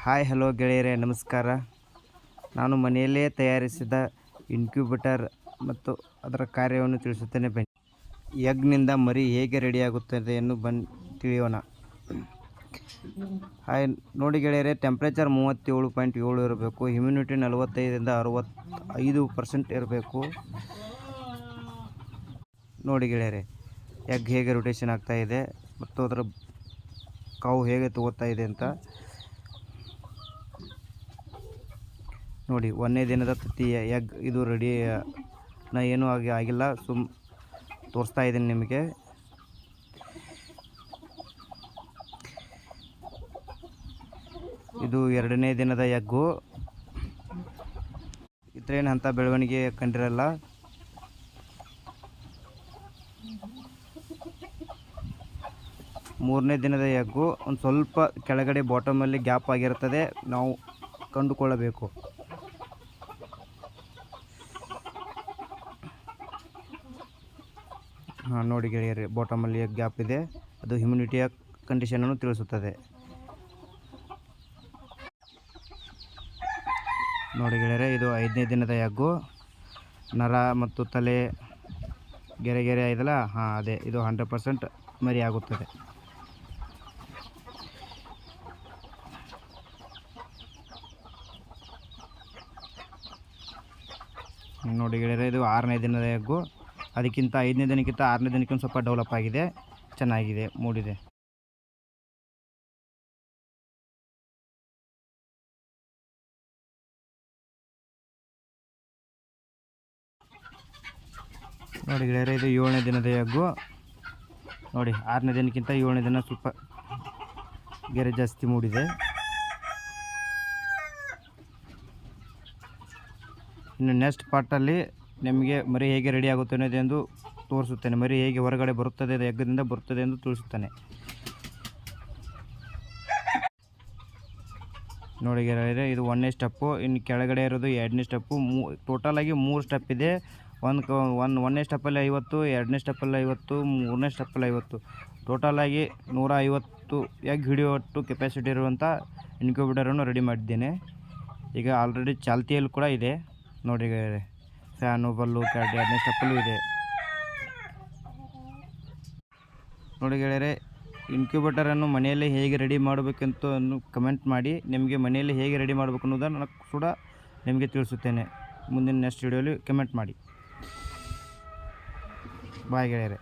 Hi hello ಗೆಳೆಯರೇ, ನಮಸ್ಕಾರ. ನಾನು ಮನೆಯಲ್ಲೇ ತಯಾರಿಸಿದ ಇನ್ಕ್ಯುಬೇಟರ್ ಮತ್ತು ಅದರ ಕಾರ್ಯವನ್ನು ತಿಳಿಸುತ್ತೇನೆ. ಬನ್ನಿ. ಎಗ್ನಿಂದ ಮರಿ ಹೇಗೆ ರೆಡಿಯಾಗುತ್ತದೆ ಎಂದು ತಿಳಿಯೋಣ. ಹಾಯ್ ನೋಡಿ ಗೆಳೆಯರೇ, ಟೆಂಪ್ರೇಚರ್ 37.7 ಇರಬೇಕು. ಹ್ಯುಮಿಡಿಟಿ 45ರಿಂದ 65% ಇರಬೇಕು. ನೋಡಿ ಗೆಳೆಯರೇ, ಎಗ್ ಹೇಗೆ ರೊಟೇಷನ್ ಆಗ್ತಾ ಇದೆ ಮತ್ತು ಅದರ ಕಾವು ಹೇಗೆ ತಗೋತಾ ಇದೆ ಅಂತ ನೋಡಿ. 1ನೇ ದಿನದ ತತ್ತಿಯ ಎಗ್ ಇದು ರೆಡಿ. ನಾ ಏನೂ ಆಗಿಲ್ಲ, ತೋರಿಸ್ತಾ ಇದ್ದೀನಿ ನಿಮಗೆ. ಇದು 2ನೇ ದಿನದ ಎಗ್ಗು. ಇದ್ರೇನು ಅಂಥ ಬೆಳವಣಿಗೆ ಕಂಡಿರಲ್ಲ. ಮೂರನೇ ದಿನದ ಎಗ್ಗು ಒಂದು ಸ್ವಲ್ಪ ಕೆಳಗಡೆ ಬಾಟಮಲ್ಲಿ ಗ್ಯಾಪ್ ಆಗಿರ್ತದೆ, ನಾವು ಕಂಡುಕೊಳ್ಳಬೇಕು. ನೋಡಿ ಗೆಳೆಯರೆ, ಬಾಟಮಲ್ಲಿ ಗ್ಯಾಪ್ ಇದೆ. ಅದು ಹ್ಯುಮಿಡಿಟಿಯ ಕಂಡೀಷನನ್ನು ತಿಳಿಸುತ್ತದೆ. ನೋಡಿ ಗೆಳೆಯರೆ, ಇದು 5ನೇ ದಿನದ ಎಗ್ಗು. ನರ ಮತ್ತು ತಲೆ ಗೆರೆ ಆಯ್ತಲ್ಲ, ಅದೇ ಇದು 100% ಮರಿ ಆಗುತ್ತದೆ. ನೋಡಿ ಗೆಳೆಯರೆ, ಇದು 6ನೇ ದಿನದ ಎಗ್ಗು. ಅದಕ್ಕಿಂತ 5ನೇ ದಿನಕ್ಕಿಂತ 6ನೇ ದಿನಕ್ಕೆ ಒಂದು ಸ್ವಲ್ಪ ಡೆವಲಪ್ ಆಗಿದೆ, ಚೆನ್ನಾಗಿದೆ, ಮೂಡಿದೆ. ನೋಡಿ ಗೆಳೆಯರೆ, ಇದು 7ನೇ ದಿನದ ಎಗ್ಗು. ನೋಡಿ, 6ನೇ ದಿನಕ್ಕಿಂತ 7ನೇ ದಿನ ಸ್ವಲ್ಪ ಗೆರೆ ಜಾಸ್ತಿ ಮೂಡಿದೆ. ಇನ್ನು ನೆಕ್ಸ್ಟ್ ಪಾರ್ಟಲ್ಲಿ ನಿಮಗೆ ಮರಿ ಹೇಗೆ ರೆಡಿ ಆಗುತ್ತೆ ಅನ್ನೋದೆಂದು ತೋರಿಸುತ್ತೇನೆ. ಮರಿ ಹೇಗೆ ಹೊರಗಡೆ ಬರುತ್ತದೆ, ಎಗ್ಗದಿಂದ ಬರುತ್ತದೆ ಎಂದು ತಿಳಿಸುತ್ತೇನೆ. ನೋಡಿ ಗೆಳೆಯರೆ, ಇದು 1ನೇ ಸ್ಟೆಪ್ಪು. ಇನ್ನು ಕೆಳಗಡೆ ಇರೋದು 2ನೇ ಸ್ಟೆಪ್ಪು. ಟೋಟಲಾಗಿ 3 ಸ್ಟೆಪ್ ಇದೆ. 1ನೇ ಸ್ಟೆಪ್ಪಲ್ಲಿ 50, 2ನೇ ಸ್ಟೆಪ್ಪಲ್ಲಿ 50, 3ನೇ ಸ್ಟೆಪ್ಪಲ್ಲಿ 50. ಟೋಟಲಾಗಿ 150 ಎಗ್ ಹಿಡಿಯುವಷ್ಟು ಕೆಪಾಸಿಟಿ ಇರುವಂಥ ಇನ್ಕ್ಯುಬೇಟರನ್ನು ರೆಡಿ ಮಾಡಿದ್ದೇನೆ. ಈಗ ಆಲ್ರೆಡಿ ಚಾಲ್ತಿಯಲ್ಲಿ ಕೂಡ ಇದೆ. ನೋಡಿ ಗೆಳೆಯರೆ, ಫ್ಯಾನು ಬಲ್ಲು 2ನೇ ಸ್ಟೆಪ್ಪಲ್ಲೂ ಇದೆ. ನೋಡಿ ಗೆಳೆಯರೆ, ಇನ್ಕ್ಯುಬೇಟರನ್ನು ಮನೆಯಲ್ಲಿ ಹೇಗೆ ರೆಡಿ ಮಾಡಬೇಕಂತ ಕಮೆಂಟ್ ಮಾಡಿ. ನಿಮಗೆ ಮನೆಯಲ್ಲಿ ಹೇಗೆ ರೆಡಿ ಮಾಡಬೇಕು ಅನ್ನೋದನ್ನು ಕೂಡ ನಿಮಗೆ ತಿಳಿಸುತ್ತೇನೆ ಮುಂದಿನ ನೆಕ್ಸ್ಟ್ ವಿಡಿಯೋಲಿ. ಕಮೆಂಟ್ ಮಾಡಿ. ಬಾಯ್ ಗೆಳೆಯರೆ.